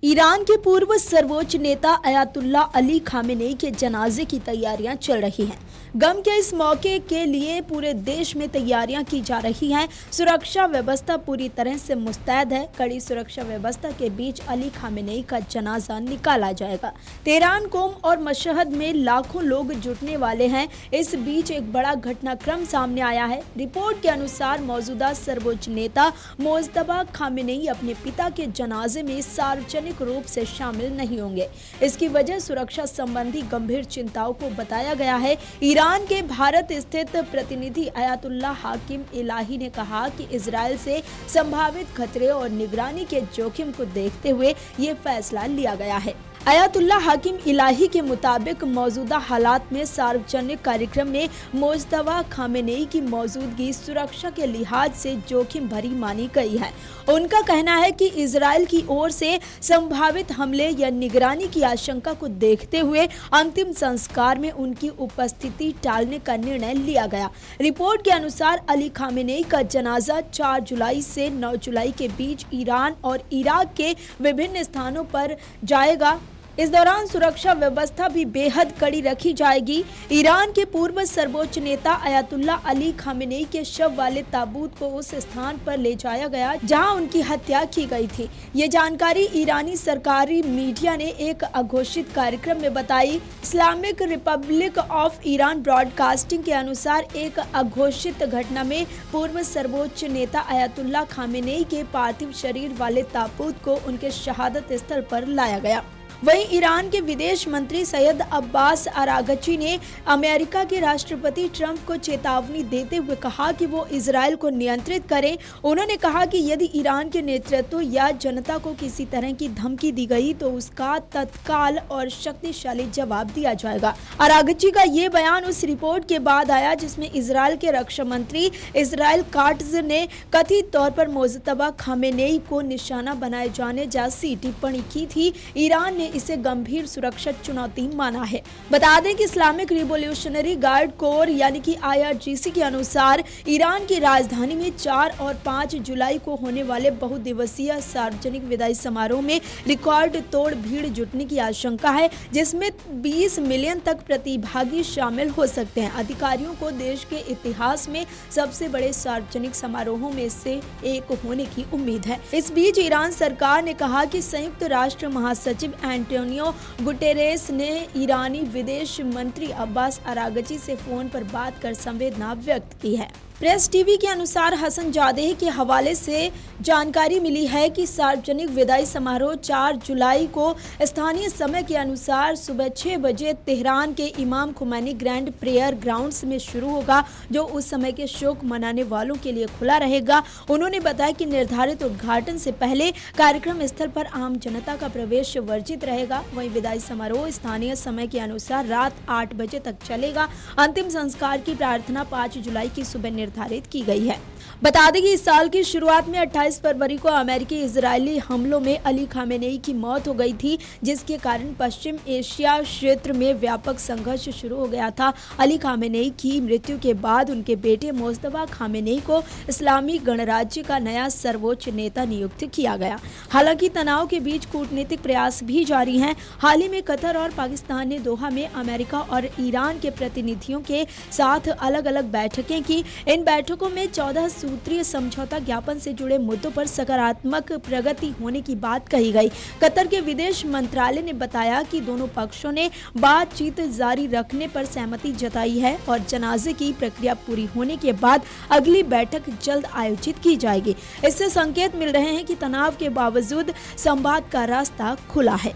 Iran के पूर्व सर्वोच्च नेता अयातुल्ला अली खामेनेई के जनाजे की तैयारियां चल रही हैं। गम के इस मौके के लिए पूरे देश में तैयारियां की जा रही हैं। सुरक्षा व्यवस्था पूरी तरह से मुस्तैद है। कड़ी सुरक्षा व्यवस्था के बीच अली खामेनेई का जनाजा निकाला जाएगा। तेहरान, कोम और मशहद में लाखों लोग जुटने वाले हैं। इस बीच एक बड़ा घटनाक्रम सामने आया है। रिपोर्ट के अनुसार मौजूदा सर्वोच्च नेता मुज्तबा खामेनेई अपने पिता के जनाजे में सार्वजनिक रूप से शामिल नहीं होंगे। इसकी वजह सुरक्षा संबंधी गंभीर चिंताओं को बताया गया है। ईरान के भारत स्थित प्रतिनिधि अयातुल्ला हाकिम इलाही ने कहा कि इजरायल से संभावित खतरे और निगरानी के जोखिम को देखते हुए ये फैसला लिया गया है। अयातुल्ला हाकिम इलाही के मुताबिक मौजूदा हालात में सार्वजनिक कार्यक्रम में मुज्तबा खामेनेई की मौजूदगी सुरक्षा के लिहाज से जोखिम भरी मानी गई है। उनका कहना है कि इजरायल की ओर से संभावित हमले या निगरानी की आशंका को देखते हुए अंतिम संस्कार में उनकी उपस्थिति टालने का निर्णय लिया गया। रिपोर्ट के अनुसार अली खामेनेई का जनाजा 4 जुलाई से 9 जुलाई के बीच ईरान और इराक के विभिन्न स्थानों पर जाएगा। इस दौरान सुरक्षा व्यवस्था भी बेहद कड़ी रखी जाएगी। ईरान के पूर्व सर्वोच्च नेता अयातुल्ला अली खामेनेई के शव वाले ताबूत को उस स्थान पर ले जाया गया जहां उनकी हत्या की गई थी। ये जानकारी ईरानी सरकारी मीडिया ने एक अघोषित कार्यक्रम में बताई। Islamic Republic of Iran broadcasting के अनुसार एक अघोषित घटना में पूर्व सर्वोच्च नेता अयातुल्ला खामेनेई के पार्थिव शरीर वाले ताबूत को उनके शहादत स्थल पर लाया गया। वहीं ईरान के विदेश मंत्री सैयद अब्बास अरागची ने अमेरिका के राष्ट्रपति ट्रंप को चेतावनी देते हुए कहा कि वो इजरायल को नियंत्रित करें। उन्होंने कहा कि यदि ईरान के नेतृत्व या जनता को किसी तरह की धमकी दी गई तो उसका तत्काल और शक्तिशाली जवाब दिया जाएगा। अरागची का ये बयान उस रिपोर्ट के बाद आया जिसमें इजरायल के रक्षा मंत्री इजराइल काट्ज ने कथित तौर पर मुज्तबा खामेनेई को निशाना बनाए जाने जैसी टिप्पणी की थी। ईरान ने इसे गंभीर सुरक्षा चुनौती माना है। बता दें कि इस्लामिक रिवॉल्यूशनरी गार्ड कोर यानी कि IRGC के अनुसार ईरान की राजधानी में 4 और 5 जुलाई को होने वाले बहुदिवसीय सार्वजनिक विदाई समारोह में रिकॉर्ड तोड़ भीड़ जुटने की आशंका है, जिसमें 20 मिलियन तक प्रतिभागी शामिल हो सकते हैं। अधिकारियों को देश के इतिहास में सबसे बड़े सार्वजनिक समारोहों में से एक होने की उम्मीद है। इस बीच ईरान सरकार ने कहा कि संयुक्त राष्ट्र महासचिव एंटोनियो गुटेरेस ने ईरानी विदेश मंत्री अब्बास अरागची से फोन पर बात कर संवेदना व्यक्त की है। प्रेस टीवी के अनुसार हसन जादेह के हवाले से जानकारी मिली है कि सार्वजनिक विदाई समारोह 4 जुलाई को स्थानीय समय के अनुसार सुबह 6 बजे तेहरान के इमाम खुमैनी ग्रैंड प्रेयर ग्राउंड्स में शुरू होगा, जो उस समय के शोक मनाने वालों के लिए खुला रहेगा। उन्होंने बताया कि निर्धारित उद्घाटन से पहले कार्यक्रम स्थल पर आम जनता का प्रवेश वर्जित रहेगा। वहीं विदाई समारोह स्थानीय समय के अनुसार रात 8 बजे तक चलेगा। अंतिम संस्कार की प्रार्थना 5 जुलाई की सुबह निर्धारित की गई है। बता दें कि इस साल की शुरुआत में 28 फरवरी को अमेरिकी इजरायली हमलों में अली खामेनेई की मौत हो गई थी, जिसके कारण पश्चिम एशिया क्षेत्र में व्यापक संघर्ष शुरू हो गया था। अली खामेनेई की मृत्यु के बाद उनके बेटे मुज्तबा खामेनेई को इस्लामी गणराज्य का नया सर्वोच्च नेता नियुक्त किया गया। हालांकि तनाव के बीच कूटनीतिक प्रयास भी जारी हैं। हाल ही में कतर और पाकिस्तान ने दोहा में अमेरिका और ईरान के प्रतिनिधियों के साथ अलग अलग बैठकें की। इन बैठकों में 14 सूत्रीय समझौता ज्ञापन से जुड़े मुद्दों पर सकारात्मक प्रगति होने की बात कही गई। कतर के विदेश मंत्रालय ने बताया कि दोनों पक्षों ने बातचीत जारी रखने पर सहमति जताई है और जनाजे की प्रक्रिया पूरी होने के बाद अगली बैठक जल्द आयोजित की जाएगी। इससे संकेत मिल रहे हैं कि तनाव के बावजूद संवाद का रास्ता खुला है।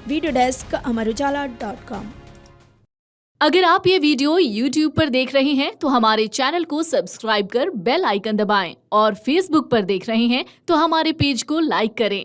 Video desk Amar Ujala dot com. अगर आप ये वीडियो YouTube पर देख रहे हैं तो हमारे चैनल को सब्सक्राइब कर बेल आइकन दबाएं और Facebook पर देख रहे हैं तो हमारे पेज को लाइक करें।